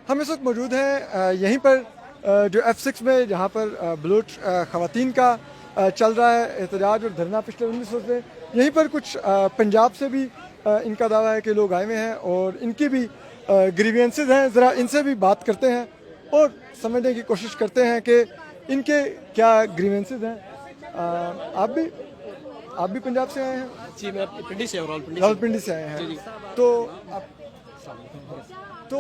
हम इस वक्त मौजूद हैं यहीं पर जो F6 में जहाँ पर बलूच ख़वातीन का चल रहा है एहतजाज और धरना पिछले 19 से। यहीं पर कुछ पंजाब से भी इनका दावा है कि लोग आए हुए हैं और इनकी भी ग्रीवियंसेस हैं। ज़रा इनसे भी बात करते हैं और समझने की कोशिश करते हैं कि इनके क्या ग्रीवियंसेस हैं। आप भी पंजाब से आए हैं? जी, मैं पिंडी से रावलपिंडी से आए हैं। तो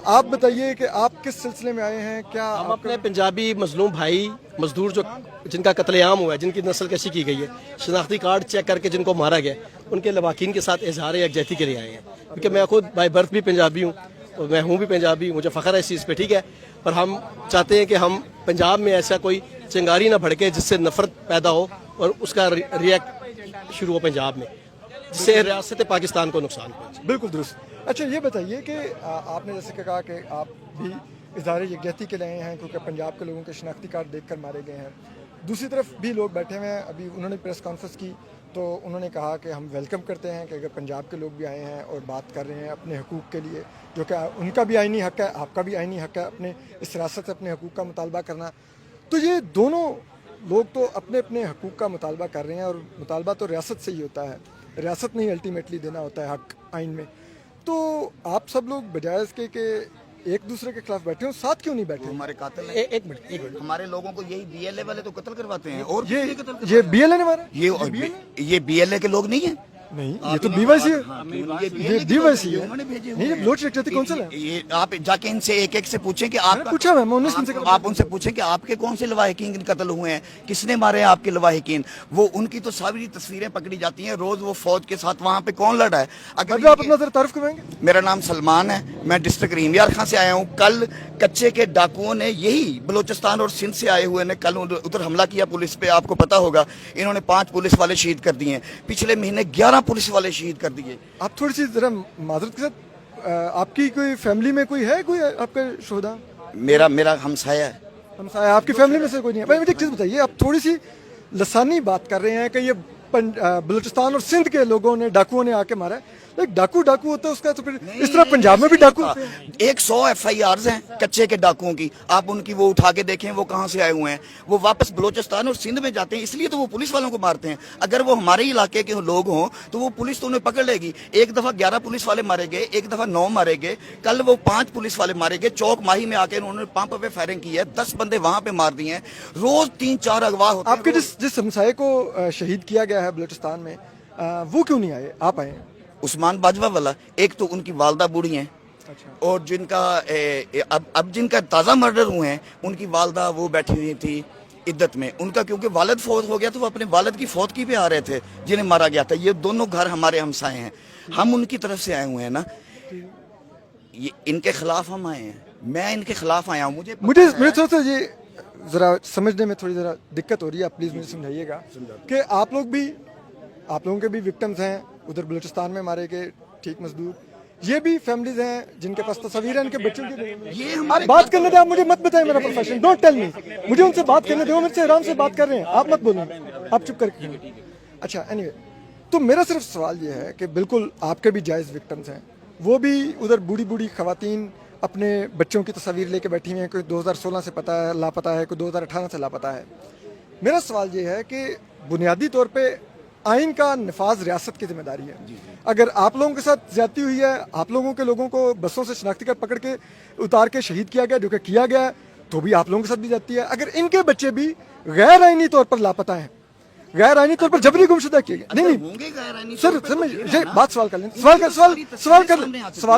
आप बताइए कि आप किस सिलसिले में आए हैं? क्या हम अपने पंजाबी मजलूम भाई मजदूर जो जिनका कत्लेआम हुआ है, जिनकी नस्ल कशी की गई है, शनाख्ती कार्ड चेक करके जिनको मारा गया, उनके लवाकिन के साथ इजहार यकजहती के लिए आए हैं। क्योंकि मैं खुद बाय बर्थ भी पंजाबी हूँ और मैं हूँ भी पंजाबी, मुझे फ़ख्र है इस चीज़ पे, ठीक है। पर हम चाहते हैं कि हम पंजाब में ऐसा कोई चिंगारी ना भड़के जिससे नफरत पैदा हो और उसका रिएक्ट शुरू हो पंजाब में, जिससे रियासत पाकिस्तान को नुकसान पहुँचे। बिल्कुल दुरुस्त। अच्छा, ये बताइए कि आपने जैसे कि कहा कि आप भी इजहार यकजहती के लिए आए हैं क्योंकि पंजाब के लोगों के शनाख्ती कार्ड देखकर मारे गए हैं। दूसरी तरफ भी लोग बैठे हुए हैं। अभी उन्होंने प्रेस कॉन्फ्रेंस की तो उन्होंने कहा कि हम वेलकम करते हैं कि अगर पंजाब के लोग भी आए हैं और बात कर रहे हैं अपने हकूक़ के लिए, जो कि उनका भी आइनी हक़ है, आपका भी आइनी हक़ है अपने इस रियासत से अपने हकूक़ का मुतालबा करना। तो ये दोनों लोग तो अपने अपने हकूक़ का मुतालबा कर रहे हैं और मुतालबा तो रियासत से ही होता है, रियासत ने ही अल्टीमेटली देना होता है हक़ आइन में। तो आप सब लोग बजाय इसके कि एक दूसरे के खिलाफ बैठे हो, साथ क्यों नहीं बैठे? हमारे कातिल हैं। एक मिनट हमारे लोगों को यही बीएलए वाले तो कत्ल करवाते हैं। और ये बीएलए ने मारा? ये बीएलए के लोग नहीं है। नहीं, ये तो बीवाईसी है। ये बीवाईसी है। उन्होंने भेजे नहीं, ये बलोच यकजहती कौंसिल है। ये आप जाके इनसे एक एक से पूछें कि मैंने पूछा मैं 19 दिन से आप उनसे पूछें कि आपके कौन से लवाहिकीन कत्ल हुए हैं, किसने मारे हैं आपके लवाहिकीन। वो उनकी तो सारी तस्वीरें पकड़ी जाती हैं रोज, वो फौज के साथ वहाँ पे कौन लड़ा है। अगर आप अपना जरा तारुफ करवाएंगे? मेरा नाम सलमान है, मैं डिस्ट्रिक्ट रीमियार खां से आया हूँ। कल कच्चे के डाकुओं ने यही बलोचिस्तान और सिंध से आए हुए ने कल उधर हमला किया पुलिस पे, आपको पता होगा। इन्होंने 5 पुलिस वाले शहीद कर दिए हैं। पिछले महीने 11 पुलिस वाले शहीद कर दिए। आप थोड़ी सी जरा माजरत के साथ, आपकी कोई फैमिली में कोई है, कोई आपका शोहदा? मेरा हमसाया है। हमसाया आपकी फैमिली में से कोई नहीं है? भाई मुझे एक चीज़ बताइए, आप थोड़ी सी लसानी बात कर रहे हैं कि ये बलूचिस्तान और सिंध के लोगों ने, डाकुओं ने आके मारा है। एक डाकू होता है उसका, तो फिर इस तरह पंजाब में भी डाकू होते हैं। 100 FIRs हैं कच्चे के डाकुओं की, आप उनकी वो उठा के देखें वो कहाँ से आए हुए हैं। वो वापस बलोचिस्तान और सिंध में जाते हैं, इसलिए तो वो पुलिस वालों को मारते हैं। अगर वो हमारे इलाके के लोग हों तो वो पुलिस तो उन्हें पकड़ लेगी। एक दफा 11 पुलिस वाले मारे गए, एक दफा 9 मारे गए, कल वो 5 पुलिस वाले मारे गए। चौक माही में आके उन्होंने पंप पे फायरिंग की है, 10 बंदे वहां पे मार दिए हैं। रोज 3-4 अगवा होते हैं। आपके जिस हमसाये को शहीद किया गया है बलूचिस्तान में, वो क्यों नहीं आए, आप आए? उस्मान बाजवा वाला, एक तो उनकी वालदा बूढ़ी हैं। अच्छा। और जिनका अब जिनका ताज़ा मर्डर हुए हैं, उनकी वालदा वो बैठी हुई थी इद्दत में। उनका क्योंकि वालिद फौत हो गया तो वो अपने वालिद की फौतगी पे आ रहे थे जिन्हें मारा गया था। ये दोनों घर हमारे हमसाए हैं, हम उनकी तरफ से आए हुए हैं ना। ये इनके खिलाफ हम आए हैं, मैं इनके खिलाफ आया हूँ। मुझे थोड़ा सा ये जरा समझने में थोड़ी जरा दिक्कत हो रही है, आप प्लीज मुझे समझाइएगा कि आप लोगों के भी विक्टिम्स हैं उधर बलूचिस्तान में मारे गए, ठीक मजदूर, ये भी फैमिलीज हैं जिनके पास तस्वीर है, इनके बच्चों की। ये आप बात करने दे, आप मुझे मत बताएं मेरा प्रोफेशन, डोंट टेल मी। मुझे उनसे बात करने दो, मेरे से आराम से बात कर रहे हैं, आप मत बोलो, आप चुप करके। अच्छा, एनीवे, तो मेरा सिर्फ सवाल ये है कि बिल्कुल आपके भी जायज़ विक्टिम्स हैं, वो भी उधर बूढ़ी खवातीन अपने बच्चों की तस्वीर लेके बैठी हुई हैं। कोई 2016 से पता है लापता है, कोई 2018 से लापता है। मेरा सवाल ये है कि बुनियादी तौर पर आइन का नफाज रियासत की जिम्मेदारी है। अगर आप लोगों के साथ ज्यादती हुई है, आप लोगों के लोगों को बसों से शनाख्ती कार्ड पकड़ के उतार के शहीद किया गया, जो कि किया गया है, तो भी आप लोगों के साथ भी ज्यादती है। अगर इनके बच्चे भी गैर आइनी तौर पर लापता हैं, गैर आइनी तौर पर जबरी गुमशुदा किए गए, नहीं सर बात सवाल कर लें, सवाल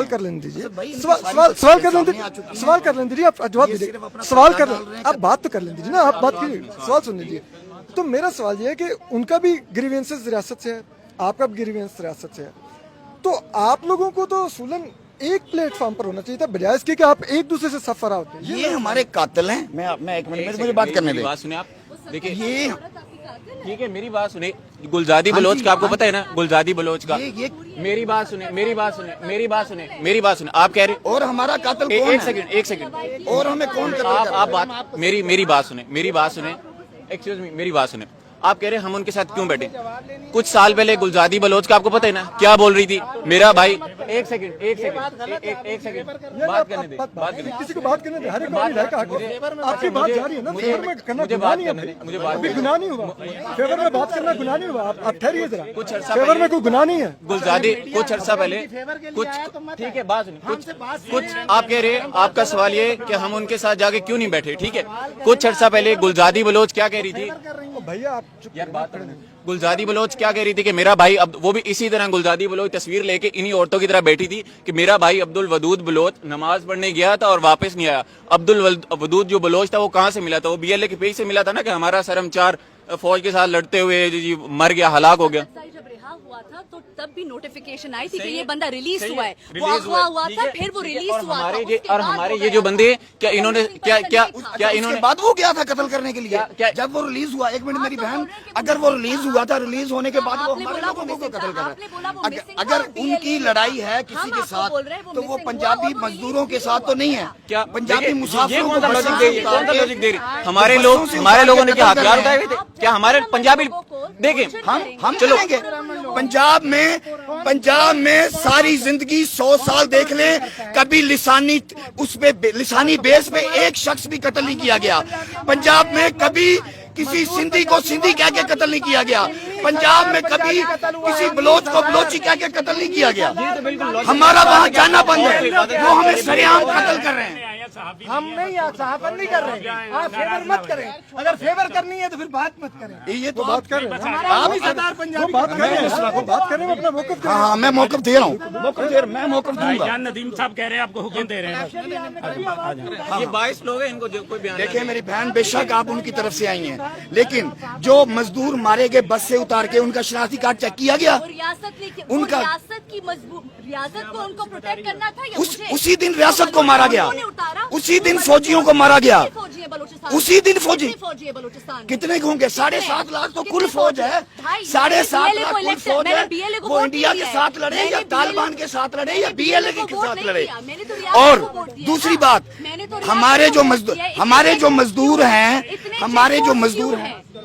कर लेने दीजिए, सवाल कर लेने दीजिए, आप जवाब दीजिए, सवाल कर, आप बात तो कर लेने दीजिए ना, आप बात कीजिए, सवाल सुन लीजिए। तो मेरा सवाल ये है कि उनका भी ग्रीवेंसेस रियासत से है, आपका भी ग्रीवेंस रियासत से है, तो आप लोगों को तो सूलन एक प्लेटफॉर्म पर होना चाहिए था, बजाय इसके कि आप एक दूसरे से सफर होते हैं। ये हमारे कातिल हैं। मैं एक मिनट, मुझे बात करने दें। बात सुने आप, देखिए ये ठीक है, मेरी बात सुने। गुलजादी बलोच का आपको पता है ना, गुलजादी बलोच का। मेरी बात सुने, आप कह रहे और हमारा कातिल कौन है? एक सेकंड, और हमें कौन आप बात, मेरी बात सुने, एक्सक्यूज मी, मेरी बात सुने। آپ کہہ رہے ہیں ہم ان کے ساتھ کیوں بیٹھے. کچھ سال پہلے گلزادی بلوچ کا آپ کو پتہ ہے نا کیا بول رہی تھی, میرا بھائی ایک سیکنڈ بات کرنے دیں, بات کرنے کسی کو بات کرنے دیں, ہر ایک کو اپنی رائے کا حق ہے. آپ کی بات جاری ہے نا, فیور میں کرنا گناہ نہیں ہے, ابھی گناہ نہیں ہوا, فیور میں بات کرنا گناہ نہیں ہوا. آپ ٹھہریے ذرا, فیور میں کوئی گناہ نہیں ہے. گلزادی کچھ عرصہ پہلے کچھ ٹھیک ہے بات کچھ آپ کہہ رہے ہیں, آپ کا سوال یہ کہ ہم ان کے ساتھ جا کے کیوں نہیں بیٹھے, ٹھیک ہے. کچھ عرصہ پہلے گلزادی بلوچ کیا کہہ رہی تھی, بھیا آپ چپ گلزادی بلوچ کیا کہہ رہی تھی کہ میرا بھائی, وہ بھی اسی طرح گلزادی بلوچ تصویر لے کے انہی عورتوں کی طرح بیٹھی تھی کہ میرا بھائی عبد الودود بلوچ نماز پڑھنے گیا تھا اور واپس نہیں آیا. عبد الودود جو بلوچ تھا وہ کہاں سے ملا تھا, وہ BLA کے پیج سے ملا تھا نا کہ ہمارا سرمچار فوج کے ساتھ لڑتے ہوئے جی مر گیا, ہلاک ہو گیا. جب رہا ہوا تھا تو تب بھی نوٹیفیکیشن آئی تھی کہ یہ بندہ ریلیز ہوا ہے, وہ اغوا ہوا تھا, پھر وہ ریلیز ہوا تھا. اور ہمارے یہ جو بندے کیا انہوں نے کیا انہوں نے بعد وہ گیا تھا قتل کرنے کے لیے جب وہ ریلیز ہوا. ایک منٹ میری بہن, اگر وہ ریلیز ہوا تھا, ریلیز ہونے کے بعد وہ ہمارے لوگوں کو قتل کر رہا ہے. اگر ان کی لڑائی ہے کسی کے ساتھ تو وہ پنجابی مزدوروں کے ساتھ تو نہیں ہے. کیا پنجابی مسافروں کو لاجک دے رہی ہمارے لوگوں نے کیا ہتھیار اٹھائے ہوئے تھے, کیا ہمارے پنجابی دیکھیں ہم چلیں گے پنجاب میں ساری زندگی 100 سال دیکھ لیں, کبھی لسانی بیس پہ ایک شخص بھی قتل نہیں کیا گیا. پنجاب میں کبھی کسی سندھی کو سندھی کہہ کے قتل نہیں کیا گیا. پنجاب میں کبھی کسی بلوچ کو بلوچی کہہ کے قتل نہیں کیا گیا. ہمارا وہاں جانا بند ہے, وہ ہمیں سریعام قتل کر رہے ہیں. ہم نہیں, صحافت نہیں کر رہے, آپ فیور مت کریں, اگر فیور کرنی ہے تو پھر بات مت کریں. یہ تو بات کر رہے ہیں, آپ ہی صدر پنجابی بات کر رہے ہیں, وہ بات کریں, اپنا موقف دیں. ہاں میں موقف دے رہا ہوں, میں موقف دوں گا. ندیم صاحب کہہ رہے ہیں آپ کو حکم دے رہے ہیں. یہ 22 لوگ ہیں, ان کو کوئی بیان دیکھیں میری بہن, بے شک آپ ان کی طرف سے آئی ہیں, لیکن جو مزدور مارے گئے بس سے اتار کے ان کا شناختی کارڈ چیک کیا گیا. ان کا ریاست کو ان کو پروٹیکٹ کرنا تھا یا اسی دن ریاست کو مارا گیا, اسی دن فوجیوں کو مارا گیا, اسی دن فوجی کتنے ہوں گے, 7.5 لاکھ تو کل فوج ہے. 7.5 لاکھ کل فوج ہے. وہ انڈیا کے ساتھ لڑے یا طالبان کے ساتھ لڑے یا BLA کے ساتھ لڑے. اور دوسری بات, ہمارے جو مزدور ہیں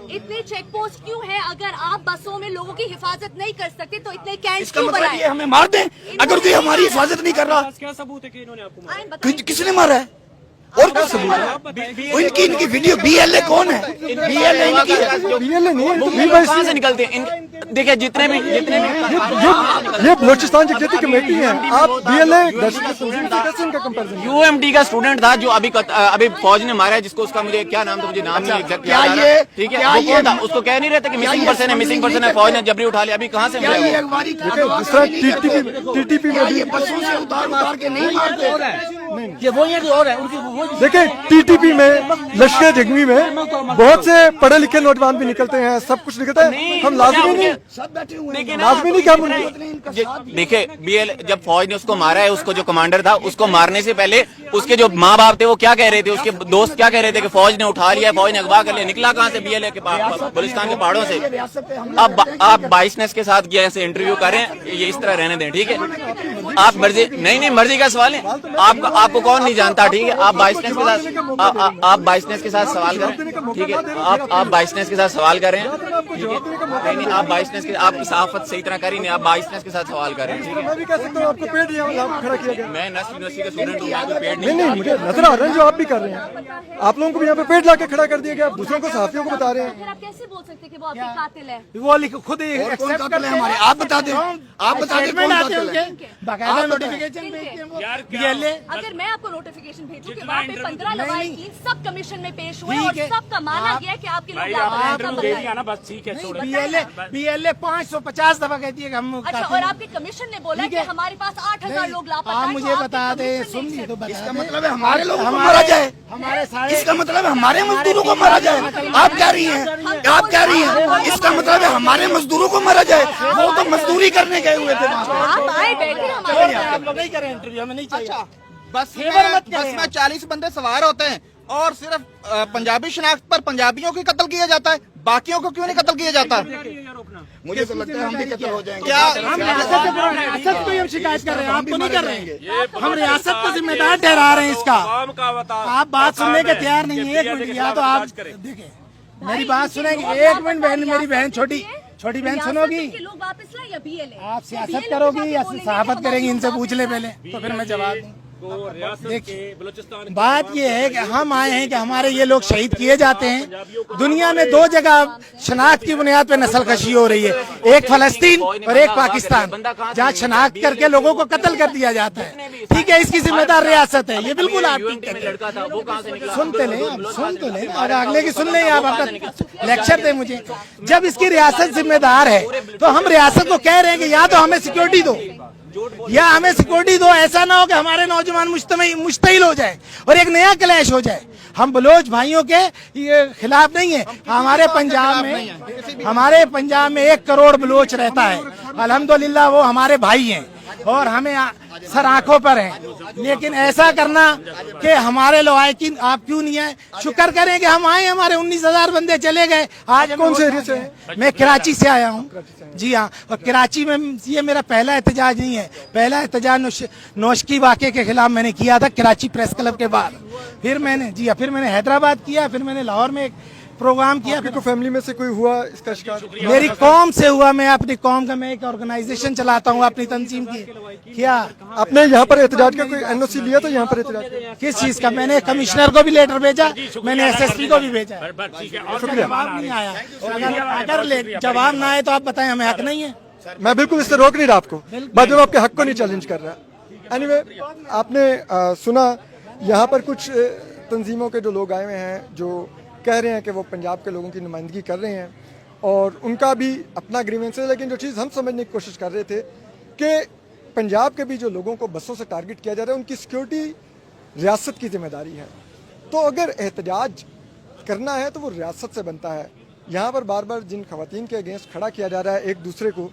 اتنے چیک پوسٹ کیوں ہیں؟ اگر آپ بسوں میں لوگوں کی حفاظت نہیں کر سکتے تو اتنے کیمپ اس کا مطلب یہ ہمیں مار دیں اگر کوئی ہماری حفاظت نہیں کر رہا. کیا ثبوت ہے کہ انہوں نے آپ کو مارا؟ کس نے مارا ہے اور کیا ثبوت ہے؟ ان کی ویڈیو BLA کون ہے؟ BLA ان کی ہے. کہاں سے نکلتے ہیں؟ دیکھیں جتنے بھی یہ بلوچستان جگجیتی کمیٹی ہے, آپ BLA کا کمپیریزن. UMD کا اسٹوڈنٹ تھا جو ابھی فوج نے مارا ہے, جس کو اس کا مجھے کیا نام تھا, مجھے نام نہیں ایگزیکٹ یاد آ رہا. ٹھیک ہے, وہ کون تھا, اس کو کہہ نہیں رہے تھے کہ مسنگ پرسن ہے, فوج نے جبری اٹھا لیا. ابھی کہاں سے ملا جس طرح TTP میں بھی بسوں سے اتار کے نہیں مارتے. دیکھیں TTP میں لشکر جگمی میں بہت سے پڑھے لکھے نوجوان بھی نکلتے ہیں, سب کچھ نکلتا ہے. ہم لازمی نہیں کہ ہم دیکھیں جب فوج نے اس کو مارا ہے, اس کو جو کمانڈر تھا, اس کو مارنے سے پہلے اس کے جو ماں باپ تھے وہ کیا کہہ رہے تھے, اس کے دوست کیا کہہ رہے تھے کہ فوج نے اٹھا لیا, فوج نے اغوا کر لیا. نکلا کہاں سے BLA کے بلوچستان کے پہاڑوں سے. اب آپ بائسنس کے ساتھ کیا ایسے انٹرویو کریں, یہ اس طرح رہنے دیں. ٹھیک ہے, آپ مرضی نہیں مرضی کا سوال ہے, آپ کو کون نہیں جانتا. ٹھیک ہے, آپ بائسنس کے ساتھ سوال کریں. ٹھیک ہے, آپ بائسنس کے ساتھ سوال کریں. نہیں, آپ بائسنس کے, آپ صحافت صحیح طرح کری نہیں, آپ بائسنس کے ساتھ سوال کریں. میں بھی کہہ سکتا ہوں آپ کو پیٹ کھڑا کیا گیا. میں نسل یونیورسٹی کا اسٹوڈنٹ ہوں, آپ کو پیٹ نہیں, مجھے نظر آ رہا ہے جو آپ بھی کر رہے ہیں. آپ لوگوں کو بھی یہاں پہ پیٹ لا کے کھڑا کر دیا گیا, دوسروں کو صحافیوں کو بتا رہے ہیں. آپ کیسے بول سکتے کہ وہ آپ کے قاتل ہے؟ وہ خود کون قاتل ہے ہمارے, آپ بتا دیں, آپ بتا دیں کون قاتل ہے. باقاعدہ نوٹیفیکیشن اگر میں آپ کو نوٹیفیکیشن بھیجوں کہ وہاں پہ 15 لواحقین سب کمیشن میں پیش ہوئے اور سب کا مانا گیا کہ آپ کے BLA 550 دفعہ کہتی ہے کہ ہم. اچھا, اور آپ کے کمیشن نے بولا کہ ہمارے پاس 8000 لوگ لاپتہ ہیں. آپ مجھے بتا دیں, سن لیے تو اس کا مطلب ہے ہمارے لوگوں کو مارا جائے, اس کا مطلب ہے ہمارے مزدوروں کو مارا جائے. آپ کہہ رہی ہیں اس کا مطلب ہے ہمارے مزدوروں کو مارا جائے. وہ تو مزدوری کرنے گئے ہوئے تھے. آپ آئے بیٹھے ہمارے آپ لوگ نہیں کریں انٹرویو, ہمیں نہیں چاہیے. بس میں 40 بندے سوار ہوتے ہیں اور صرف پنجابی شناخت پر پنجابیوں کو قتل کیا جاتا ہے, باقیوں کو کیوں نہیں قتل کیا جاتا؟ مجھے تو لگتا ہے ہم بھی قتل ہو جائیں گے. ہم ریاست کو ہی ہم شکایت کر رہے ہیں, آپ کو نہیں کر رہے ہیں. ہم ریاست کو ذمہ دار ٹھہرا رہے ہیں اس کا. آپ بات سننے کے تیار نہیں ہے. ایک منٹ, یا تو آپ دیکھیں मेरी बात सुनेंगे, एक मिनट बहन, मेरी बहन छोटी बहन सुनोगी? लोग वापस लाए या BLA? आप सियासत करोगी या सहाफत करेंगी? इनसे पूछ ले पहले, तो फिर मैं जवाब दूं। देखिए बलूचिस्तान बात ये है कि हम आए हैं कि हमारे ये लोग शहीद किए जाते हैं। दुनिया में 2 जगह शनाख्त की बुनियाद पे नस्लकशी हो रही है, एक फलस्तीन और एक पाकिस्तान, जहाँ शनाख्त करके लोगों को कत्ल कर दिया जाता है। ठीक है, इसकी जिम्मेदार रियासत है, ये बिल्कुल आप ठीक कहते हैं। लड़का था वो कहाँ से निकला? सुनते नहीं, आप सुन तो नहीं, और अगले की सुन लें, आप अपना लेक्चर दें मुझे। जब इसकी रियासत जिम्मेदार है तो हम रियासत को कह रहे हैं कि या तो हमें सिक्योरिटी दो, या हमें सिक्योरिटी दो, ऐसा ना हो कि हमारे नौजवान मुश्तइल हो जाए और एक नया क्लैश हो जाए। हम बलोच भाइयों के ये खिलाफ नहीं है। हमारे पंजाब में 1 करोड़ बलोच रहता है, अल्हम्दुलिल्लाह वो हमारे भाई हैं और हमें सर आंखों पर हैं। लेकिन ऐसा करना कि हमारे लवाकिन आप क्यों नहीं आए? शुक्र करें कि हम आए, हमारे 19,000 बंदे चले गए। आज कौन से एरिया से हैं? मैं कराची से आया हूँ जी हाँ, और कराची में ये मेरा पहला एहतजाज नहीं है। पहला एहतजाज नौशकी वाक़े के खिलाफ मैंने किया था कराची प्रेस क्लब के बाद, फिर मैंने हैदराबाद किया, फिर मैंने लाहौर में एक प्रोग्राम किया। आपकी फैमिली में से कोई हुआ इसका शिकार? मेरी कौम से हुआ। मैं अपनी कौम का मैं एक ऑर्गेनाइजेशन चलाता हूँ अपनी तंजीम की। क्या आपने यहाँ पर एहतजाज का कोई NOC लिया था? यहाँ पर एहतजाज किस चीज का? मैंने कमिश्नर को भी लेटर भेजा, मैंने SSP को भी भेजा, ठीक है। जवाब नहीं आया। अगर जवाब ना आए तो आप बताएं, हमें हक नहीं है? मैं बिल्कुल इससे रोक नहीं रहा आपको, बाद में आपके हक को नहीं चैलेंज कर रहा। एनीवे, आपने सुना यहाँ पर कुछ तंजीमों के जो लोग आए हुए हैं जो कह रहे हैं कि वो पंजाब के लोगों की नुमाइंदगी कर रहे हैं और उनका भी अपना ग्रीवेंस है। लेकिन जो चीज़ हम समझने की कोशिश कर रहे थे कि पंजाब के भी जो लोगों को बसों से टारगेट किया जा रहा है उनकी सिक्योरिटी रियासत की जिम्मेदारी है। तो अगर एहतजाज करना है तो वो रियासत से बनता है। यहाँ पर बार बार जिन खवातीन के अगेंस्ट खड़ा किया जा रहा है एक दूसरे को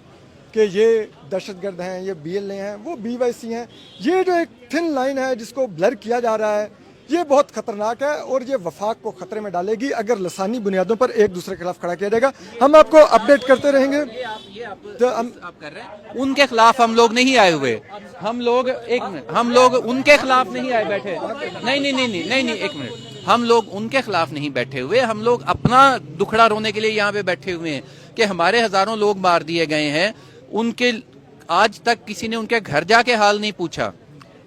कि ये दहशतगर्द हैं, ये BLA हैं, वो BYC हैं, ये जो एक थिन लाइन है जिसको ब्लर किया जा रहा है, ये बहुत खतरनाक है और ये वफाक को खतरे में डालेगी अगर लसानी बुनियादों पर एक दूसरे के खिलाफ खड़ा किया जाएगा। हम आपको अपडेट करते रहेंगे। तो हम कर रहे हैं उनके खिलाफ हम लोग नहीं आए हुए, हम लोग हम लोग उनके खिलाफ नहीं आए बैठे, नहीं एक मिनट, हम लोग उनके खिलाफ नहीं बैठे हुए, हम लोग अपना दुखड़ा रोने के लिए यहाँ पे बैठे हुए हैं कि हमारे हजारों लोग मार दिए गए हैं। उनके आज तक किसी ने उनके घर जाके हाल नहीं पूछा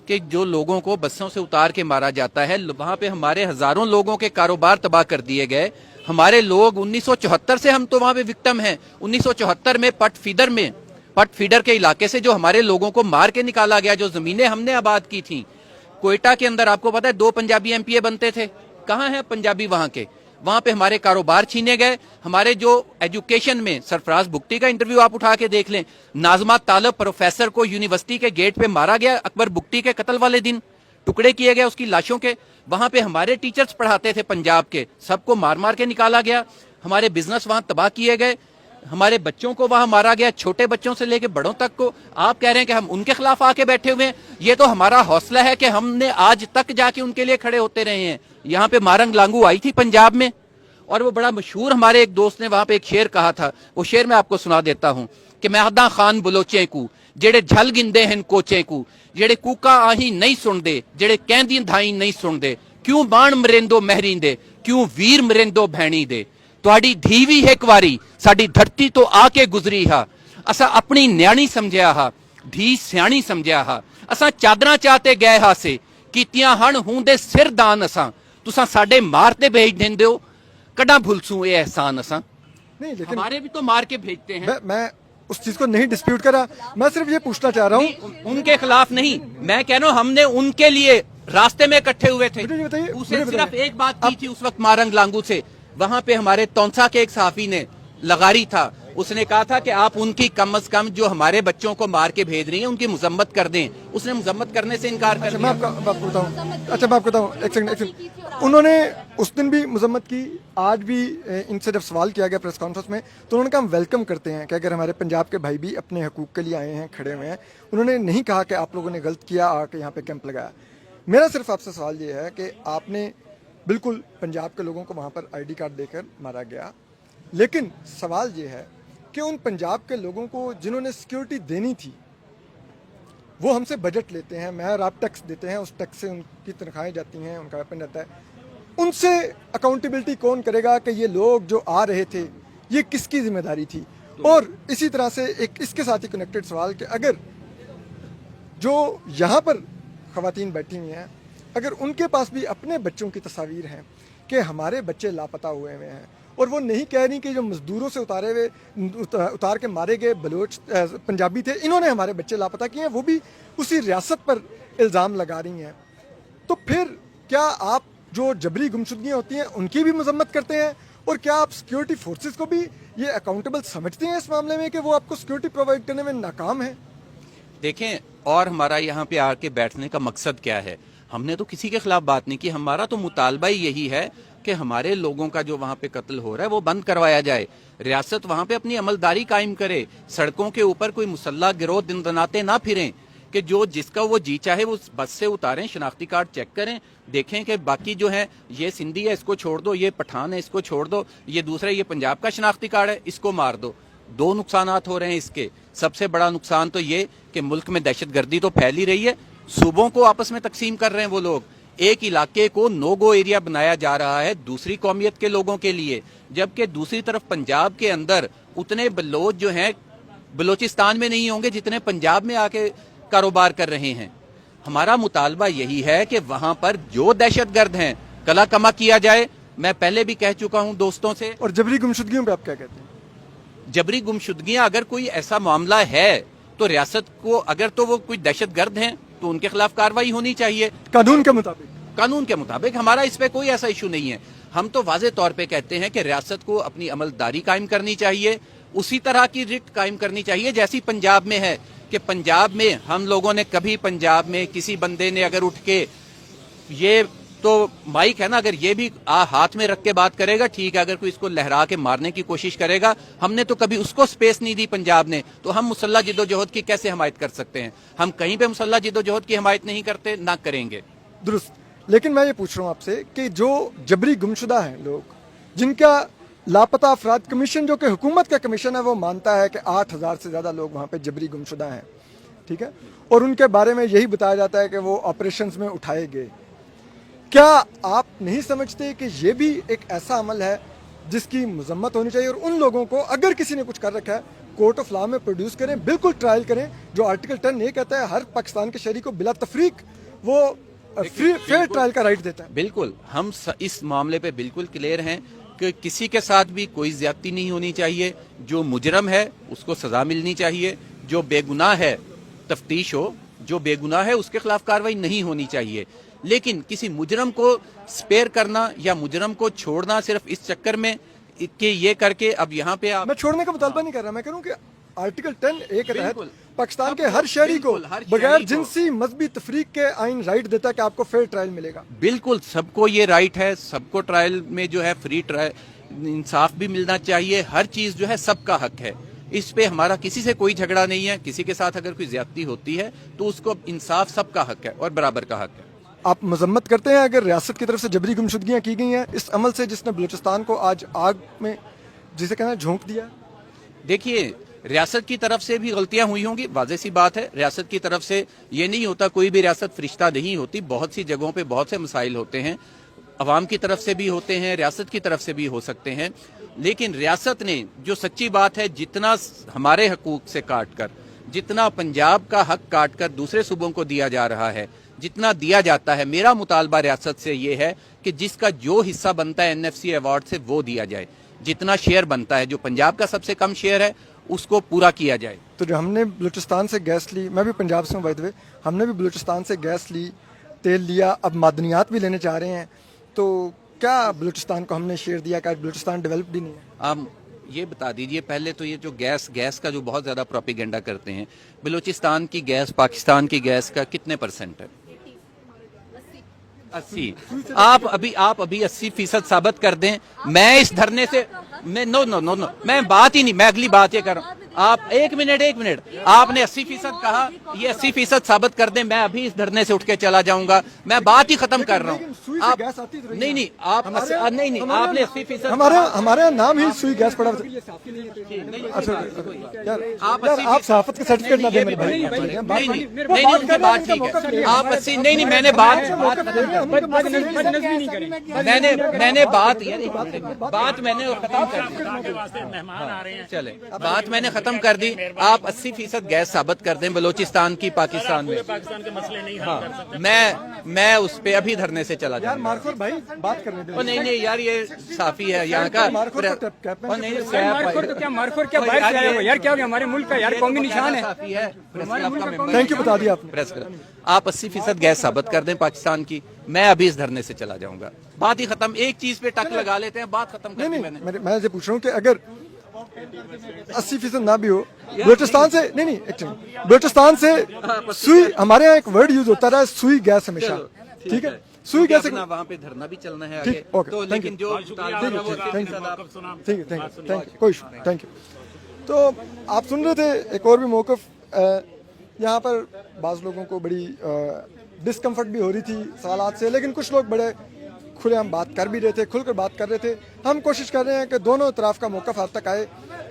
कि जो लोगों को बसों से उतार के मारा जाता है, वहां पे हमारे हजारों लोगों के कारोबार तबाह कर दिए गए। हमारे लोग 1974 से हम तो वहां पे विक्टिम हैं। 1974 में पट फीडर के इलाके से जो हमारे लोगों को मार के निकाला गया, जो जमीनें हमने आबाद की थी, कोयटा के अंदर आपको पता है 2 पंजाबी MPA बनते थे, कहाँ है पंजाबी वहां के? वहां पे हमारे कारोबार छीने गए। हमारे जो एजुकेशन में सरफराज बुगटी का इंटरव्यू आप उठा के देख लें, नाजमा तालब प्रोफेसर को यूनिवर्सिटी के गेट पे मारा गया अकबर बुगटी के कत्ल वाले दिन, टुकड़े किए गए उसकी लाशों के। वहां पे हमारे टीचर्स पढ़ाते थे पंजाब के, सबको मार मार के निकाला गया। हमारे बिजनेस वहां तबाह किए गए, हमारे बच्चों को वहां मारा गया, छोटे बच्चों से लेके बड़ों तक को। आप कह रहे हैं कि हम उनके खिलाफ आके बैठे हुए हैं। ये तो हमारा हौसला है कि हमने आज तक जाके उनके लिए खड़े होते रहे हैं। यहाँ पे मारंग लांगू आई थी पंजाब में, और वो बड़ा मशहूर, हमारे एक दोस्त ने वहां पे एक शेर कहा था, वो शेर मैं आपको सुना देता हूं कि महदा खान बलोचे को जेड़े झल गिंदे हैं कोचे को, जेड़े कूका आही नहीं सुनदे, जेड़े कहंदी धाई नहीं सुनदे, क्यों बाण मरेंदो महरींदे, क्यों वीर मरेंदो भैणी दे, तुहाडी धी भी एक वारी साडी धरती तो आके गुजरी हा, असा अपनी न्याणी समझिया हा, धी सियाणी समझिया हा, असा चादरां चाहते गए हा से कीतियां हन हुंदे सिर दान, असा तुसा साडे मारते भेज देंदे हो, कड़ा भुलसू ये एहसान असा नहीं, लेकिन हमारे भी तो मार के भेजते हैं। मैं उस चीज को नहीं डिस्प्यूट करा, मैं सिर्फ ये पूछना चाह रहा हूँ उनके खिलाफ नहीं, मैं कह रहा हूँ हमने उनके लिए रास्ते में इकट्ठे हुए थे। मुझे बताइए, उसे सिर्फ एक बात की थी उस वक्त मारंग लांगू से, वहां पे हमारे तौंसा के एक सहाफी ने लगारी था, उसने कहा था कि आप उनकी कम अज कम जो हमारे बच्चों को मार के भेज रही हैं उनकी मजम्मत कर दें। उसने मजम्मत करने से इनकार कर दिया। मैं आपको बताऊं, अच्छा मैं आपको बताऊं, एक सेकंड, उन्होंने उस दिन भी मजम्मत की, आज भी इनसे जब सवाल किया गया प्रेस कॉन्फ्रेंस में तो उन्होंने कहा हम वेलकम करते हैं कि अगर हमारे पंजाब के भाई भी अपने हकूक के लिए आए हैं, खड़े हुए हैं। उन्होंने नहीं कहा कि आप लोगों ने गलत किया आके यहाँ पे कैंप लगाया। मेरा सिर्फ आपसे सवाल ये है कि आपने बिल्कुल पंजाब के लोगों को वहाँ पर ID कार्ड देकर मारा गया, लेकिन सवाल ये है कि उन पंजाब के लोगों को जिन्होंने सिक्योरिटी देनी थी वो हमसे बजट लेते हैं, मैं और आप टैक्स देते हैं, उस टैक्स से उनकी तनख्वाहें जाती हैं, उनका वेपन रहता है। ان سے اکاؤنٹیبلٹی کون کرے گا کہ یہ لوگ جو آ رہے تھے یہ کس کی ذمہ داری تھی؟ اور اسی طرح سے ایک اس کے ساتھ ہی کنیکٹڈ سوال کہ اگر جو یہاں پر خواتین بیٹھی ہوئی ہیں اگر ان کے پاس بھی اپنے بچوں کی تصاویر ہیں کہ ہمارے بچے لاپتہ ہوئے ہیں اور وہ نہیں کہہ رہی کہ جو مزدوروں سے اتار کے مارے گئے بلوچ پنجابی تھے انہوں نے ہمارے بچے لاپتہ کیے ہیں، وہ بھی اسی ریاست پر الزام لگا رہی ہیں، تو پھر کیا آپ جو جبری گمشدگیاں ہوتی ہیں ان کی بھی مذمت کرتے ہیں؟ اور کیا آپ سیکیورٹی فورسز کو بھی یہ اکاؤنٹیبل سمجھتے ہیں اس معاملے میں کہ وہ آپ کو سیکیورٹی پرووائڈ کرنے میں ناکام ہیں؟ دیکھیں، اور ہمارا یہاں پہ آ کے بیٹھنے کا مقصد کیا ہے؟ ہم نے تو کسی کے خلاف بات نہیں کی، ہمارا تو مطالبہ ہی یہی ہے کہ ہمارے لوگوں کا جو وہاں پہ قتل ہو رہا ہے وہ بند کروایا جائے، ریاست وہاں پہ اپنی عملداری قائم کرے، سڑکوں کے اوپر کوئی مسلح گروہ دن دناتے نہ پھریں کہ جو جس کا وہ جی چاہے وہ بس سے اتاریں، شناختی کارڈ چیک کریں، دیکھیں کہ باقی جو ہے یہ سندھی ہے اس کو چھوڑ دو، یہ پٹھان ہے اس کو چھوڑ دو، یہ دوسرا یہ پنجاب کا شناختی کارڈ ہے اس کو مار دو۔ دو نقصانات ہو رہے ہیں اس کے، سب سے بڑا نقصان تو یہ کہ ملک میں دہشت گردی تو پھیل ہی رہی ہے، صوبوں کو آپس میں تقسیم کر رہے ہیں وہ لوگ، ایک علاقے کو نو گو ایریا بنایا جا رہا ہے دوسری قومیت کے لوگوں کے لیے، جبکہ دوسری طرف پنجاب کے اندر اتنے بلوچ جو ہیں بلوچستان میں نہیں ہوں گے جتنے پنجاب میں آ کے کاروبار کر رہے ہیں۔ ہمارا مطالبہ یہی ہے کہ وہاں پر جو دہشت گرد ہیں کلا کما کیا جائے، میں پہلے بھی کہہ چکا ہوں دوستوں سے۔ اور جبری گمشدگیوں پہ آپ کیا کہتے ہیں؟ جبری گمشدگیاں اگر کوئی ایسا معاملہ ہے تو ریاست کو، اگر تو وہ کوئی دہشت گرد ہیں تو ان کے خلاف کارروائی ہونی چاہیے قانون کے مطابق۔ قانون کے مطابق، ہمارا اس پہ کوئی ایسا ایشو نہیں ہے۔ ہم تو واضح طور پہ کہتے ہیں کہ ریاست کو اپنی عملداری قائم کرنی چاہیے، اسی طرح کی رٹ قائم کرنی چاہیے جیسی پنجاب میں ہے، کہ پنجاب میں ہم لوگوں نے کبھی پنجاب میں کسی بندے نے اگر اٹھ کے یہ تو مائک ہے نا، اگر یہ بھی ہاتھ میں رکھ کے بات کرے گا ٹھیک ہے، اگر کوئی اس کو لہرا کے مارنے کی کوشش کرے گا، ہم نے تو کبھی اس کو سپیس نہیں دی پنجاب نے، تو ہم مسلح جد و جہد کی کیسے حمایت کر سکتے ہیں؟ ہم کہیں پہ مسلح جد و جہد کی حمایت نہیں کرتے، نہ کریں گے۔ درست، لیکن میں یہ پوچھ رہا ہوں آپ سے کہ جو جبری گمشدہ ہیں لوگ، جن کا لاپتہ افراد کمیشن جو کہ حکومت کا کمیشن ہے وہ مانتا ہے کہ 8,000 سے زیادہ لوگ وہاں پہ جبری گمشدہ ہیں، ٹھیک ہے، اور ان کے بارے میں یہی بتایا جاتا ہے کہ وہ آپریشنز میں اٹھائے گئے، کیا آپ نہیں سمجھتے کہ یہ بھی ایک ایسا عمل ہے جس کی مذمت ہونی چاہیے؟ اور ان لوگوں کو اگر کسی نے کچھ کر رکھا ہے کورٹ آف لا میں پروڈیوس کریں، بالکل ٹرائل کریں، جو آرٹیکل 10 یہ کہتا ہے ہر پاکستان کے شہری کو بلا تفریق وہ فیئر ٹرائل کا رائٹ دیتا ہے۔ بالکل، ہم اس معاملے پہ بالکل کلیئر ہیں کہ کسی کے ساتھ بھی کوئی زیادتی نہیں ہونی چاہیے، جو مجرم ہے اس کو سزا ملنی چاہیے، جو بے گناہ ہے تفتیش ہو، جو بے گناہ ہے اس کے خلاف کارروائی نہیں ہونی چاہیے، لیکن کسی مجرم کو سپیئر کرنا یا مجرم کو چھوڑنا صرف اس چکر میں کہ یہ کر کے اب یہاں پہ میں چھوڑنے کا مطالبہ نہیں کر رہا، میں کہہ رہا ہوں کہ آرٹیکل 10A کے تحت پاکستان کے ہر شہری کو بغیر جنسی مذہبی تفریق کے آئین رائٹ دیتا ہے کہ آپ کو فیئر ٹرائل ملے گا۔ بالکل، سب کو یہ رائٹ ہے، سب کو ٹرائل میں جو ہے فری ٹرائل انصاف بھی ملنا چاہیے، ہر چیز جو ہے سب کا حق ہے، اس پہ ہمارا کسی سے کوئی جھگڑا نہیں ہے، کسی کے ساتھ اگر کوئی زیادتی ہوتی ہے تو اس کو انصاف سب کا حق ہے اور برابر کا حق ہے۔ آپ مذمت کرتے ہیں اگر ریاست کی طرف سے جبری گمشدگیاں کی گئی ہیں اس عمل سے جس نے بلوچستان کو آج آگ میں جسے کہنا ہے جھونک دیا؟ دیکھیے، ریاست کی طرف سے بھی غلطیاں ہوئی ہوں گی، واضح سی بات ہے، ریاست کی طرف سے یہ نہیں ہوتا، کوئی بھی ریاست فرشتہ نہیں ہوتی، بہت سی جگہوں پہ بہت سے مسائل ہوتے ہیں، عوام کی طرف سے بھی ہوتے ہیں، ریاست کی طرف سے بھی ہو سکتے ہیں، لیکن ریاست نے جو سچی بات ہے جتنا ہمارے حقوق سے کاٹ کر، جتنا پنجاب کا حق کاٹ کر دوسرے صوبوں کو دیا جا رہا ہے، جتنا دیا جاتا ہے، میرا مطالبہ ریاست سے یہ ہے کہ جس کا جو حصہ بنتا ہے NFC ایوارڈ سے وہ دیا جائے، جتنا شیئر بنتا ہے، جو پنجاب کا سب سے کم شیئر ہے اس کو پورا کیا جائے۔ تو جو ہم نے بلوچستان سے گیس لی، میں بھی پنجاب سے ہوں بائی دی وے، ہم نے بھی بلوچستان سے گیس لی، تیل لیا، اب معدنیات بھی لینے چاہ رہے ہیں، تو کیا بلوچستان کو ہم نے شیئر دیا کہ بلوچستان ڈیولپڈ ہی نہیں ہے؟ آپ یہ بتا دیجئے پہلے تو، یہ جو گیس کا جو بہت زیادہ پروپیگنڈا کرتے ہیں، بلوچستان کی گیس پاکستان کی گیس کا کتنے پرسنٹ ہے؟ 80۔ آپ ابھی 80% ثابت کر دیں، میں اس دھرنے سے میں بات ہی نہیں، میں اگلی بات یہ کر رہا ہوں، आप एक मिनट आपने 80% कहा, ये 80% साबित कर दें, मैं अभी इस धरने से उठ के चला जाऊंगा। मैं बात ही खत्म कर रहा लेकिन सुई हूँ। से आप गैस आती तो रही नहीं है। नहीं आप नहीं आपने 80% हमारे यहाँ नाम ही सुई गैस पड़ा। अच्छा यार आप सहाफत के सर्टिफिकेट ना दे मेरे भाई। नहीं उनकी बात ठीक है। आप 80 नहीं मैंने बात मैंने बात मैंने खत्म कर दी। वास्ते मेहमान आ रहे हैं। चले बात मैंने खत्म कर दी। आप 80% गैस साबित कर दें बलूचिस्तान की पाकिस्तान में। पाकिस्तान के मसले नहीं हल कर सकते। मैं उस पे अभी धरने से चला यार जाऊंगा। मार्कोर भाई बात करने दे। नहीं यार ये साफी है यहाँ का। मारखोर तो क्या, मारखोर क्या बाहर से आया हुआ यार, क्या हो गया हमारे मुल्क का यार, कौमी निशान है। साफी है। थैंक यू बता दिया आपने। प्रेस क्लब आप 80% गैस साबित कर दें पाकिस्तान की, मैं अभी इस धरने से चला जाऊंगा। बात ही खत्म। एक चीज पे टक लगा लेते हैं, बात खत्म कर दी मैंने। मैं ये पूछ रहा हूँ कि अगर 80% ना भी हो बलूचिस्तान से, नहीं एक्चुअली बलूचिस्तान से सुई, हमारे यहाँ एक वर्ड यूज होता रहा सुई गैस हमेशा, ठीक है, सुई गैस। वहाँ पे धरना भी चलना है आगे। ठीक ओके, तो थैंक लेकिन जो यू कोई थैंक यू। तो आप सुन रहे थे एक और भी मौक़िफ़, यहाँ पर बाज़ लोगों को बड़ी डिस्कम्फर्ट भी हो रही थी सवालात से, लेकिन कुछ लोग बड़े खुले हम बात कर भी रहे थे, खुलकर बात कर रहे थे। हम कोशिश कर रहे हैं कि दोनों तरफ का मौक़िफ़ आप तक आए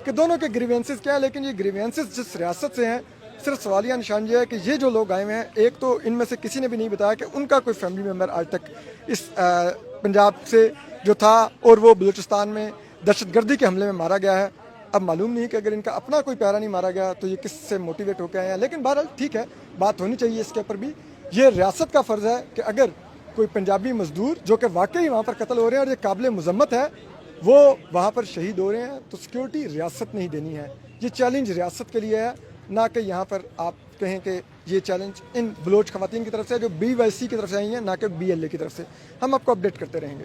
कि दोनों के ग्रीवेंसेस क्या है, लेकिन ये ग्रीवेंसेस जिस रियासत से हैं, सिर्फ सवालिया निशान ये है कि ये जो लोग आए हुए हैं, एक तो इनमें से किसी ने भी नहीं बताया कि उनका कोई फैमिली मेम्बर आज तक इस पंजाब से जो था और वो बलूचिस्तान में दहशतगर्दी के हमले में मारा गया है। अब मालूम नहीं कि अगर इनका अपना कोई प्यारा नहीं मारा गया तो ये किससे मोटिवेट होकर आए हैं, लेकिन बहरहाल ठीक है, बात होनी चाहिए इसके ऊपर भी। ये रियासत का फ़र्ज़ है कि अगर कोई पंजाबी मजदूर जो कि वाकई वहाँ पर कत्ल हो रहे हैं और ये काबिल मज़म्मत है, वो वहाँ पर शहीद हो रहे हैं, तो सिक्योरिटी रियासत नहीं देनी है। ये चैलेंज रियासत के लिए है, ना कि यहाँ पर आप कहें कि ये चैलेंज इन बलोच ख़वातीन की तरफ से है जो BYC की तरफ से आई हैं, ना कि BLA की तरफ से। हम आपको अपडेट करते रहेंगे।